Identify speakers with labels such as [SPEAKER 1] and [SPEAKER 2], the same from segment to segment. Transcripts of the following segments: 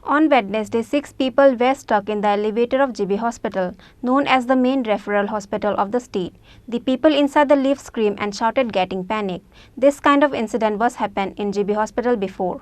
[SPEAKER 1] On Wednesday, 6 people were stuck in the elevator of GB Hospital, known as the main referral hospital of the state. The people inside the lift screamed and shouted, getting panicked. This kind of incident was happened in GB Hospital before.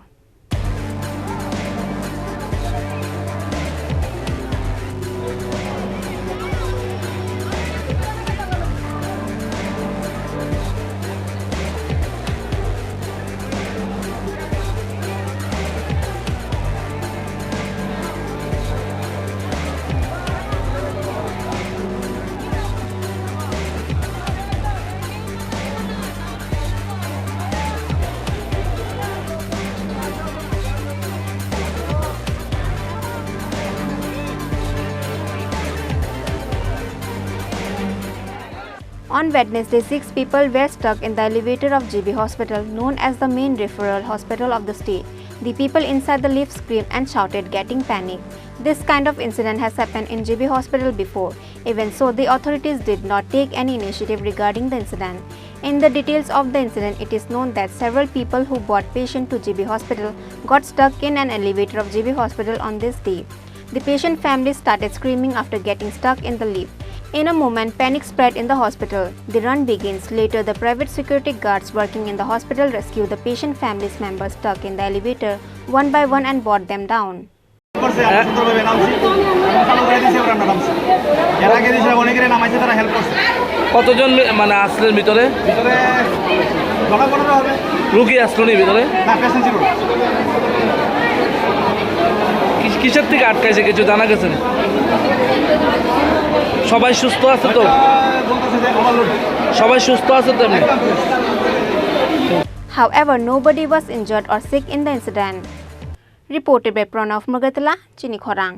[SPEAKER 1] On Wednesday, 6 people were stuck in the elevator of GB Hospital, known as the main referral hospital of the state. The people inside the lift screamed and shouted, getting panicked. This kind of incident has happened in GB Hospital before. Even so, the authorities did not take any initiative regarding the incident. In the details of the incident, it is known that several people who brought patients to GB Hospital got stuck in an elevator of GB Hospital on this day. The patient families started screaming after getting stuck in the lift. In a moment, panic spread in the hospital. The run begins. Later, the private security guards working in the hospital rescue the patient families members stuck in the elevator one by one and brought them down.
[SPEAKER 2] কতজন মানে আসলেন ভিতরে রোগী আসলো নি ভিতরে কিসের থেকে আটকাইছে কিছু জানা গেছে সবাই সুস্থ আছে তো সবাই সুস্থ আছে তো
[SPEAKER 1] However, nobody was injured or sick in the incident. Reported by Pranav Magatala, Chini Khorang.